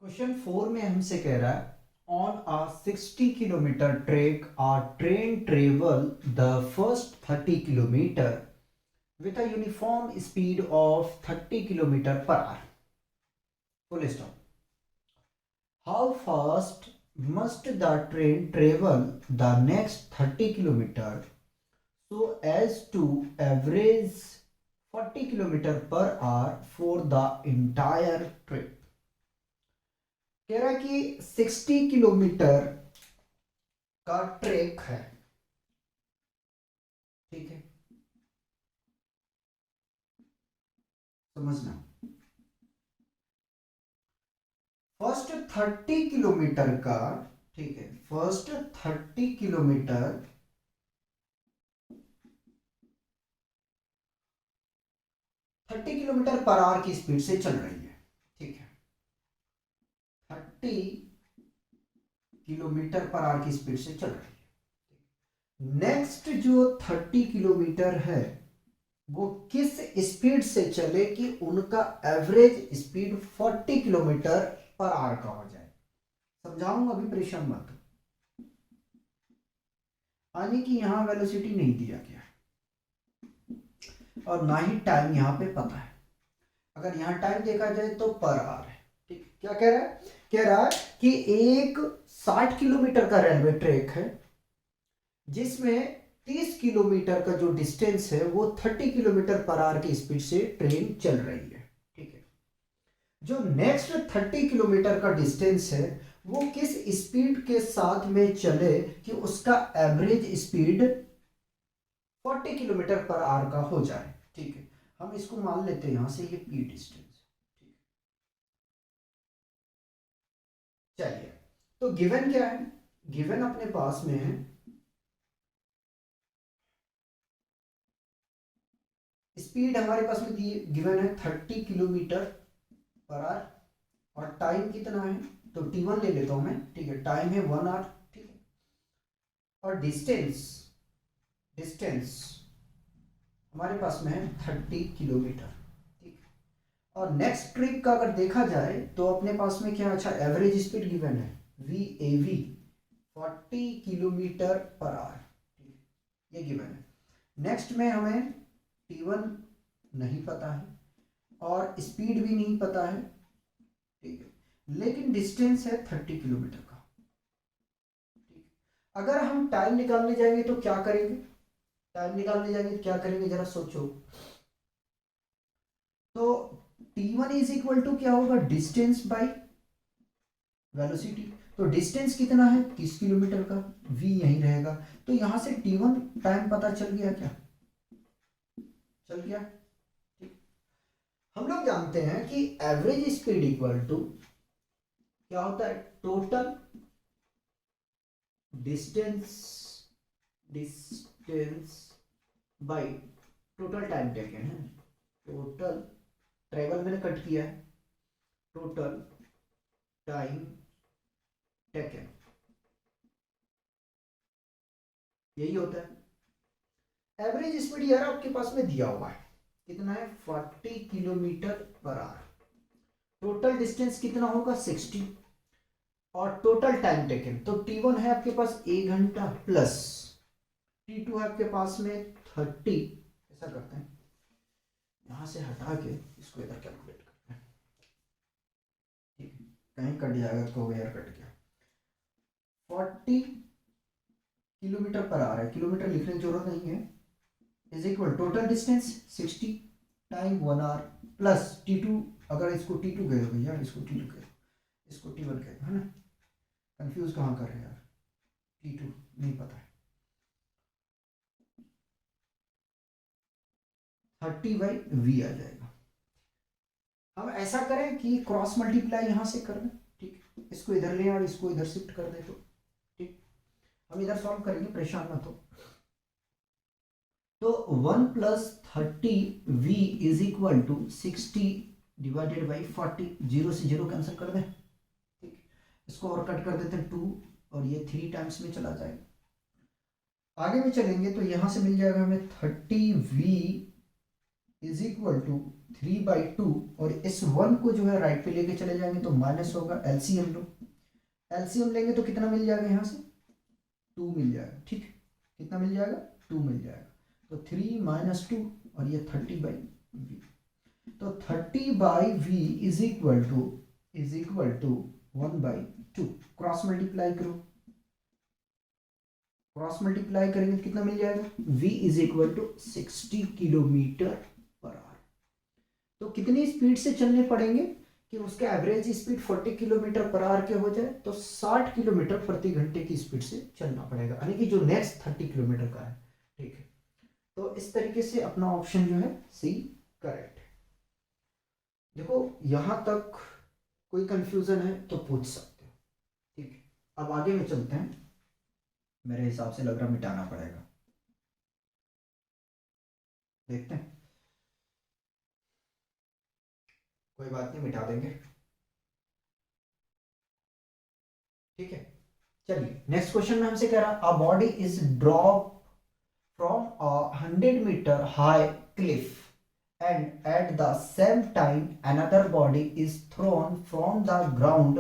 Question 4 में हमसे कह रहा है on a 60 kilometre track a train travel the first 30 kilometre with a uniform speed of 30 kilometer per hour. Full stop. How fast must the train travel the next 30 kilometer so as to average 40 kilometer per hour for the entire trip? कह रहा है कि 60 kilometre का track है, ठीक है, समझना। First 30 kilometre का, ठीक है, first 30 kilometre 30 kilometre per our की स्पीड से चल रही है, ठीक है, 30 किलोमीटर पर आवर की स्पीड से चल रही है। नेक्स्ट जो 30 किलोमीटर है वो किस स्पीड से चले कि उनका average speed 40 kilometre per our का हो जाए। समझाऊंगा, अभी परेशान मत। यानी कि यहां वेलोसिटी नहीं दिया गया और ना ही टाइम यहां पे पता है। अगर यहां टाइम देखा जाए तो पर आवर है, ठीक। क्या कह रहा है? कह रहा है कि एक 60 किलोमीटर का रेलवे ट्रैक है जिसमें 30 किलोमीटर का जो डिस्टेंस है वो 30 किलोमीटर पर आवर की स्पीड से ट्रेन चल रही है, ठीक है। जो नेक्स्ट 30 किलोमीटर का डिस्टेंस है वो किस स्पीड के साथ में चले कि उसका average speed 40 kilometre per our का हो जाए, ठीक है। हम इसको मान लेते हैं यहां से ये पी डिस्टेंस, ठीक। चलिए, तो गिवन क्या है? गिवन अपने पास में है स्पीड, हमारे पास में दी गिवन है 30 किलोमीटर पर आवर और टाइम कितना है तो t1 ले लेता हूं मैं, ठीक है। टाइम है 1 आवर, ठीक है। और डिस्टेंस, डिस्टेंस हमारे पास में है 30 किलोमीटर, ठीक। और नेक्स्ट ट्रिप का अगर देखा जाए तो अपने पास में क्या, अच्छा, एवरेज स्पीड गिवन है VAV 40 किलोमीटर पर आवर, ठीक, ये गिवन है। नेक्स्ट में हमें T1 नहीं पता है और स्पीड भी नहीं पता है, ठीक है, लेकिन डिस्टेंस है 30 किलोमीटर का, ठीक। अगर हम टाइम निकालने जाएंगे तो क्या करेंगे? टाइम निकालने जाएंगे तो क्या करेंगे, जरा सोचो। तो T1 इज इक्वल टू क्या होगा, डिस्टेंस बाई वेलोसिटी। तो डिस्टेंस कितना है 30 किलोमीटर का, V यहीं रहेगा। तो यहां से T1 टाइम पता चल गया क्या? चल गया, ठीक। हम लोग जानते हैं कि एवरेज स्पीड इक्वल टू क्या होता है, total distance, distance by total time taken है। टोटल ट्रेवल मैंने कट किया है, टोटल टाइम टेकन, यही होता है। एवरेज स्पीड यार आपके पास में दिया हुआ है, कितना है 40 kilometre per our. Total distance कितना होगा 60 और टोटल टाइम टेकन तो T1 है आपके पास 1 घंटा प्लस T2 है आपके पास में 30। ऐसा करते हैं, यहां से हटा के इसको इधर कैलकुलेट करते हैं, ठीक है। कहीं कट जाएगा तो यार कट गया। 40 किलोमीटर पर आवर है, किलोमीटर लिखने की जरूरत नहीं है, is equal total distance 60 time 1 hour plus T2। अगर इसको T2 कह दो भैया, इसको T2 कह दो, इसको T1 कह दो, है ना। कंफ्यूज कहाँ कर रहे हैं यार, T2 नहीं पता है। 30/V आ जाएगा। हम ऐसा करें कि क्रॉस मल्टीप्लाई यहां से कर दें, ठीक, इसको इधर ले और इसको इधर शिफ्ट कर दें, तो ठीक। हम इधर सॉल्व करेंगे, परेशान मत हो। तो 1 plus 30V is equal to 60 divided by 40, 0 से 0 कैंसिल कर दें, ठीक। इसको और कट कर देते हैं 2 और ये 3 टाइम्स में चला जाएगा। आगे में चलेंगे तो यहां से मिल जाएगा हमें 30V इज इक्वल टू 3/2, और इस 1 को जो है राइट पे लेके चले जाएंगे तो माइनस होगा, एलसीएम लो, एलसीएम लेंगे तो कितना मिल जाएगा यहाँ से, 2 मिल जाएगा, ठीक है, कितना मिल जाएगा, 2 मिल जाएगा, तो 3 माइनस 2, और ये 30/v, तो 30/v is equal to 1/2, cross multiply करो, क्रॉस मल्टीप्लाई करेंगे तो कितना मिल जाएगा, v is equal to 60 kilometre per hour. तो कितनी स्पीड से चलने पड़ेंगे कि उसका average speed 40 kilometre per hour के हो जाए, तो 60 किलोमीटर प्रति घंटे की स्पीड से चलना पड़ेगा, यानी कि जो नेक्स्ट 30 किलोमीटर का है, ठीक है। तो इस तरीके से अपना ऑप्शन जो है सी करेक्ट है। देखो यहां तक कोई कंफ्यूजन है तो पूछ सकते हो, ठीक है। अब आगे में चलते हैं, मेरे हिसाब से लग रहा मिटाना पड़ेगा, देखते हैं, कोई बात नहीं, मिटा देंगे, ठीक है। चलिए नेक्स्ट क्वेश्चन में हमसे कह रहा, a body is drop from a 100 metre high cliff and at the same time another body is thrown from the ground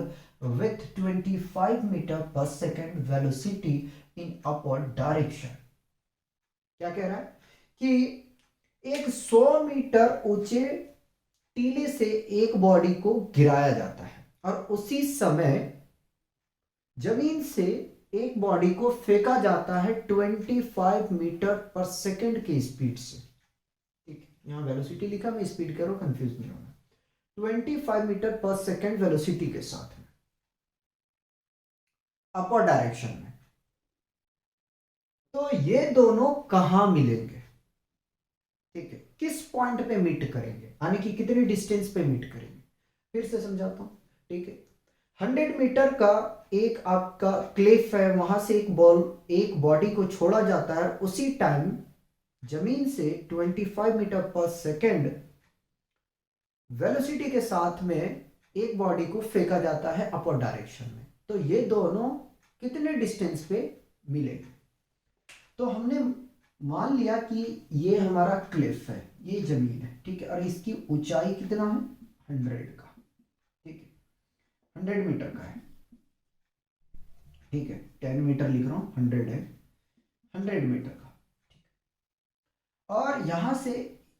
with 25 meter per second velocity in upward direction। क्या कह रहा है कि एक 100 मीटर ऊंचे टीले से एक बॉडी को गिराया जाता है और उसी समय जमीन से एक बॉडी को फेंका जाता है 25 मीटर पर सेकेंड की स्पीड से, ठीक, यहां वेलोसिटी लिखा, मैं स्पीड कह रहा हूं, कंफ्यूज नहीं होना, 25 मीटर पर सेकेंड वेलोसिटी के साथ में अपर डायरेक्शन में। तो ये दोनों कहां मिलेंगे, ठीक है, किस पॉइंट पे मीट करेंगे, यानी कि कितनी डिस्टेंस पे मीट करेंगे, फिर से समझाता हूं, ठीक है। 100 मीटर का एक आपका क्लिफ है, वहां से एक बॉडी को छोड़ा जाता है, उसी टाइम जमीन से 25 मीटर पर सेकेंड वेलोसिटी के साथ में एक बॉडी को फेंका जाता है अपर डायरेक्शन में। तो ये दोनों कितने डिस्टेंस पे मिलेंगे, तो हमने मान लिया कि ये हमारा क्लिफ है, ये जमीन है, ठीक है, और इसकी ऊंचाई कितना है, 100 का, ठीक है, 100 मीटर का है, ठीक है, 10 मीटर लिख रहा हूं, 100 है, 100 मीटर का, और यहां से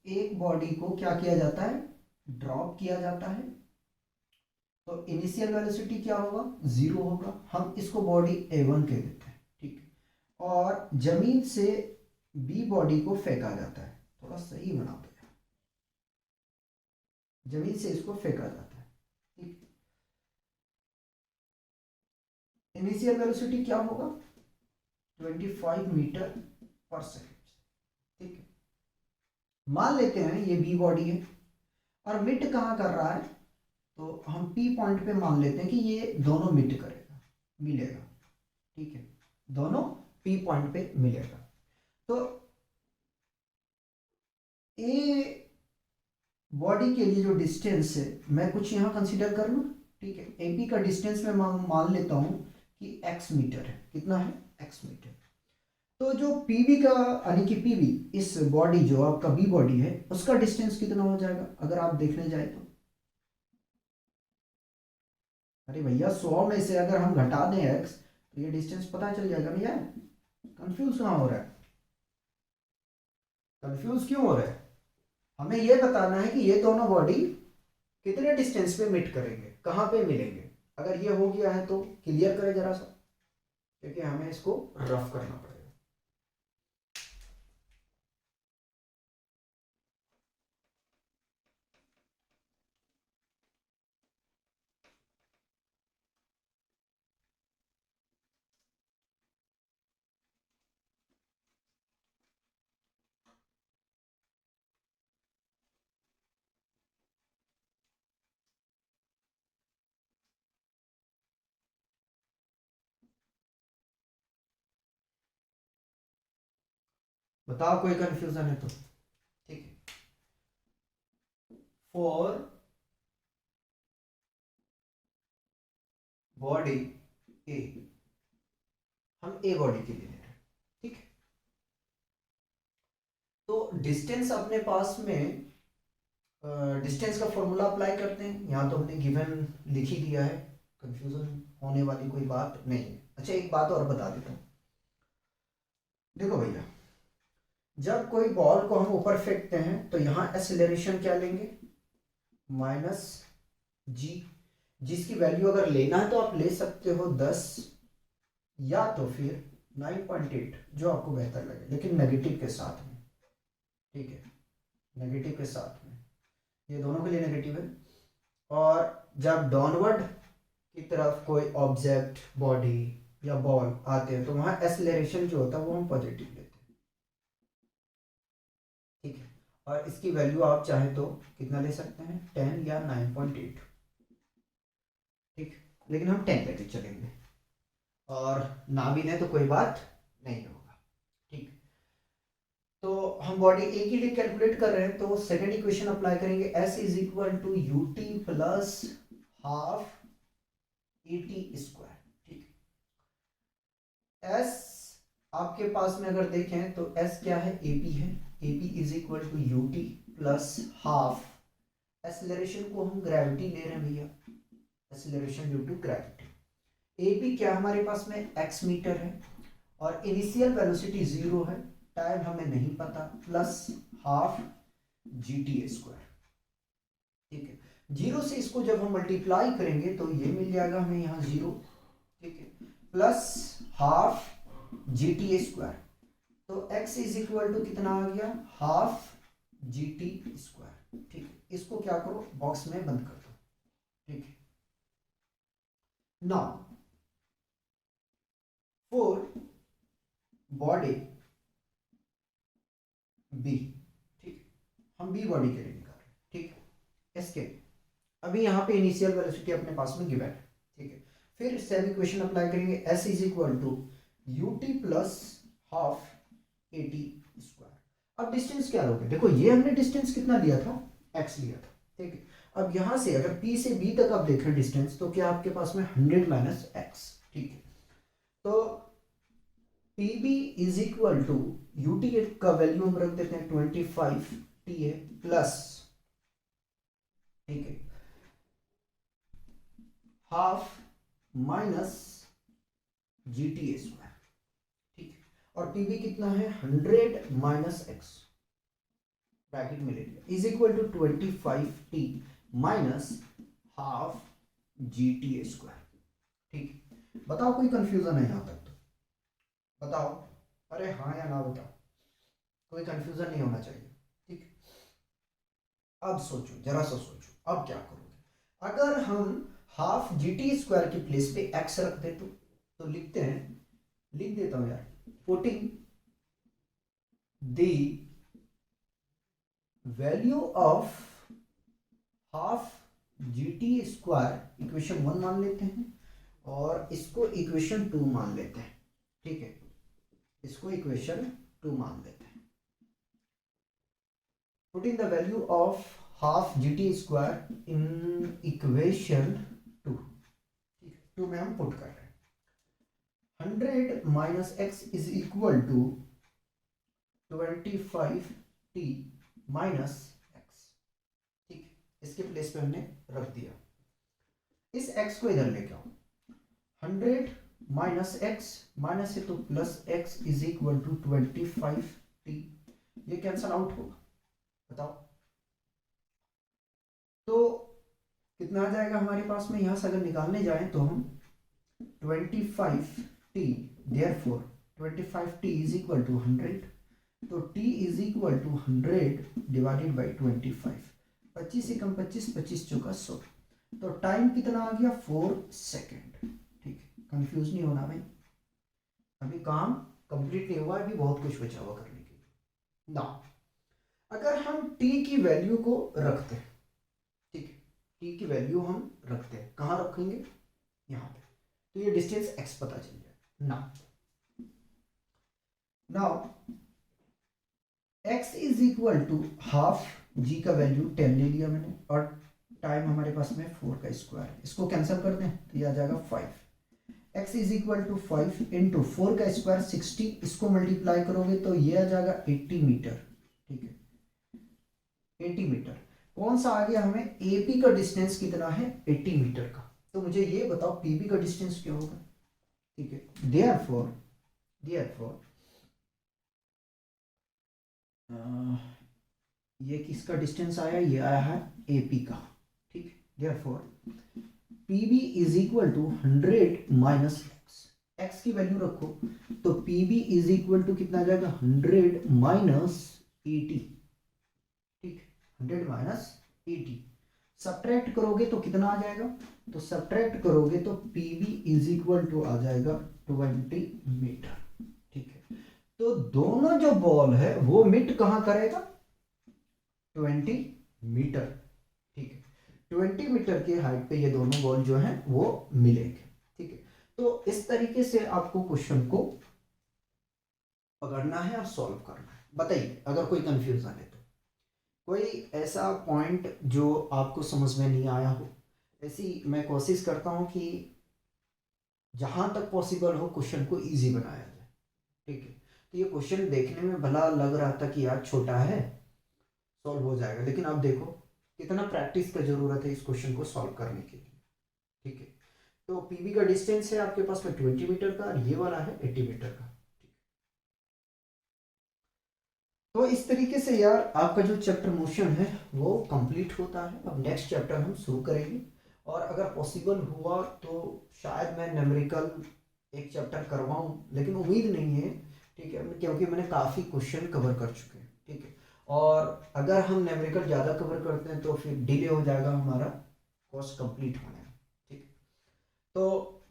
एक बॉडी को क्या किया जाता है, ड्रॉप किया जाता है। तो इनिशियल वेलोसिटी क्या होगा, 0 होगा, हम इसको बॉडी A1 कह देते हैं, ठीक है, और जमीन से बी बॉडी को फेंका जाता है, थोड़ा सही बना दो, जमीन से इसको फेंका जाता है, ठीक। इनिशियल वेलोसिटी क्या होगा, 25 मीटर पर सेकेंड, ठीक है। मान लेते हैं ये बी बॉडी है और मिट कहां कर रहा है, तो हम पी पॉइंट पे मान लेते हैं कि ये दोनों मिट करेगा, मिलेगा, ठीक है, दोनों पी पॉइंट पे मिलेगा। तो ए बॉडी के लिए जो डिस्टेंस है मैं कुछ यहां कंसीडर कर लूं, ठीक है, एपी का डिस्टेंस मैं मान लेता हूं कि x मीटर है, कितना है, x मीटर। तो जो पीबी का, यानी कि पीबी इस बॉडी जो आपका बी बॉडी है उसका डिस्टेंस कितना हो जाएगा, अगर आप देखने जाए तो, अरे भैया 100 में से अगर हम घटा दें x तो ये डिस्टेंस पता चल जाएगा ना यार, कंफ्यूज कहां हो रहा है, कंफ्यूज क्यों हो रहा है, हमें ये बताना है कि ये दोनों बॉडी कितने डिस्टेंस पे मीट करेंगे, कहां पे मिलेंगे। अगर ये हो गया है तो क्लियर करें जरा सा, क्योंकि हमें इसको रफ करना पड़ेगा। बताओ कोई कंफ्यूजन है तो, ठीक है। फॉर बॉडी ए, हम ए बॉडी के लिए ले रहे हैं, ठीक है। तो डिस्टेंस अपने पास में डिस्टेंस का फॉर्मूला अप्लाई करते हैं। यहाँ तो हमने गिवन लिख ही दिया है, कंफ्यूजन होने वाली कोई बात नहीं है। अच्छा एक बात और बता देता हूँ, देखो भैया, जब कोई बॉल को हम ऊपर फेंकते हैं तो यहाँ एक्सेलरेशन क्या लेंगे, माइनस जी, जिसकी वैल्यू अगर लेना है तो आप ले सकते हो 10 या तो फिर 9.8, जो आपको बेहतर लगे, लेकिन नेगेटिव के साथ में, ठीक है, नेगेटिव के साथ में, ये दोनों के लिए नेगेटिव है। और जब डाउनवर्ड की तरफ कोई ऑब्जेक्ट, बॉडी या बॉल आते हैं तो वहां एक्सेलरेशन जो होता है वो हम पॉजिटिव लेते हैं, ठीक है। और इसकी वैल्यू आप चाहे तो कितना ले सकते हैं, 10 या 9.8, ठीक, लेकिन हम 10 लेके चलेंगे, और ना भी लें तो कोई बात नहीं होगा, ठीक। तो हम बॉडी ए के लिए कैलकुलेट कर रहे हैं, तो सेकेंड इक्वेशन अप्लाई करेंगे, S is equal to u t plus half a t square, ठीक। S आपके पास में अगर देखें तो S क्या है, AP है, AP is equal to u t plus half, acceleration को हम ग्रेविटी ले रहे हैं भैया, acceleration due to gravity. AP क्या हमारे पास में, x मीटर है, और इनिशियल वेलोसिटी 0 है, टाइम हमें नहीं पता, plus half g t square, ठीक है। 0 से इसको जब हम मल्टीप्लाई करेंगे तो ये मिल जाएगा हमें यहाँ 0, ठीक है, plus half g t square, तो x इज इक्वल टू कितना आ गया, हाफ जी टी स्क्वायर, ठीक है। इसको क्या करो, बॉक्स में बंद कर दो, ठीक है। नाउ फॉर बॉडी बी, ठीक, हम बी बॉडी के लिए निकाल रहे हैं, ठीक। इसके अभी यहाँ पे इनिशियल वेलोसिटी अपने पास में गिवन है, ठीक है। फिर सेम इक्वेशन अप्लाई करेंगे, S is equal to u t plus half a t square. अब डिस्टेंस क्या लोगे, देखो ये हमने डिस्टेंस कितना लिया था, x लिया था, ठीक है। अब यहाँ से अगर P से B तक आप देखें डिस्टेंस, तो क्या आपके पास में 100 माइनस एक्स, ठीक है। तो PB is equal to u t का वैल्यू हम रख देते हैं 25 TA प्लस, ठीक है, half minus g t square, ठीक है। और PB कितना है, 100 माइनस एक्स, ब्रैकेट में ले लिया, is equal to 25T minus half g t square, ठीक। बताओ कोई कंफ्यूजन है यहां तक, तो बताओ, अरे हाँ या ना बताओ, कोई कंफ्यूजन नहीं होना चाहिए, ठीक। अब सोचो, जरा सा सोचो, अब क्या करोगे अगर हम हाफ जी टी स्क्वायर की प्लेस पे एक्स रख दे तो लिखते हैं, लिख देता हूं यार, putting the value of half g t square equation 1 मान लेते हैं, और इसको इक्वेशन 2 मान लेते हैं, ठीक है, इसको इक्वेशन 2 मान लेते हैं। Putting the value of half g t square in equation 2, ठीक है, 2 में हम पुट कर रहे हैं, 100 minus x is equal to 25T minus x, ठीक, इसके प्लेस पे हमने रख दिया। इस x को इधर लेके आओ, 100 माइनस एक्स, माइनस है तो plus x is equal to 25T, ये कैंसल आउट होगा, बताओ तो कितना आ जाएगा हमारे पास में, यहां से अगर निकालने जाएं तो हम 25T, therefore 25T is equal to 100, तो T is equal to 100 divided by 25, 25 से कम 25, 25 चौका 100, तो टाइम कितना आ गया, 4 सेकेंड, ठीक है। कंफ्यूज नहीं होना भाई, अभी काम कंप्लीट नहीं हुआ, अभी बहुत कुछ बचा हुआ करने के लिए ना। अगर हम T की वैल्यू को रखते हैं, ठीक है, T की वैल्यू हम रखते हैं, कहां रखेंगे, यहां पे, तो ये डिस्टेंस x पता चल जाए ना। Now x is equal to half, g का वैल्यू 10 ले लिया मैंने, और टाइम हमारे पास में 4 का स्क्वायर, इसको कैंसिल कर दें तो ये आ जाएगा 5, x is equal to 5 into 4 का स्क्वायर 60, इसको मल्टीप्लाई करोगे तो ये आ जाएगा 80 मीटर, ठीक है, 80 मीटर। कौन सा आ गया हमें, एपी का डिस्टेंस कितना है 80 मीटर का। तो मुझे ये बताओ पीबी का डिस्टेंस क्या होगा। ठीक है, देयरफॉर ये किसका डिस्टेंस आया, ये आया है एपी का। ठीक है, therefore PB is equal to 100 minus x की वैल्यू रखो, तो पीबी इज इक्वल टू कितना आ जाएगा 100 माइनस 80। ठीक, 100 माइनस 80, सब्ट्रैक्ट करोगे तो कितना आ जाएगा, तो सब्ट्रैक्ट करोगे तो पीबी इज इक्वल टू आ जाएगा 20 मीटर। ठीक है, तो दोनों जो बॉल है वो मिट कहां करेगा, 20 मीटर। ठीक है, 20 मीटर के हाइट पे ये दोनों बॉल जो है वो मिलेंगे। ठीक है, तो इस तरीके से आपको क्वेश्चन को पकड़ना है और सॉल्व करना है। बताइए अगर कोई कंफ्यूजन है तो, कोई ऐसा पॉइंट जो आपको समझ में नहीं आया हो। ऐसी मैं कोशिश करता हूं कि जहां तक पॉसिबल हो क्वेश्चन को इजी बनाया जाए। ठीक है, तो ये क्वेश्चन देखने में भला लग रहा था कि यार छोटा है, सॉल्व हो जाएगा, लेकिन अब देखो कितना प्रैक्टिस का जरूरत है इस क्वेश्चन को सॉल्व करने के लिए। ठीक है, तो पीबी का डिस्टेंस है आपके पास में 20 मीटर का और ये वाला है 80 मीटर का। तो इस तरीके से यार आपका जो चैप्टर मोशन है वो कंप्लीट होता है। अब नेक्स्ट चैप्टर हम शुरू करेंगे, और अगर पॉसिबल हुआ तो शायद मैं न्यूमेरिकल एक चैप्टर करवाऊं, लेकिन उम्मीद नहीं है। ठीक है, क्योंकि मैंने काफ़ी क्वेश्चन कवर कर चुके हैं। ठीक है, और अगर हम न्यूमेरिकल ज़्यादा कवर करते हैं तो फिर डिले हो जाएगा हमारा कोर्स कंप्लीट होने में। ठीक है, तो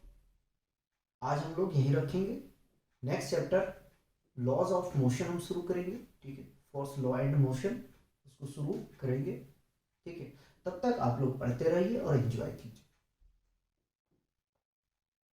आज हम लोग यहीं रखेंगे। Next chapter laws of motion हम शुरू करेंगे। ठीक है, फोर्स लॉ एंड मोशन उसको शुरू करेंगे। ठीक है, तब तक आप लोग पढ़ते रहिए और एंजॉय कीजिए।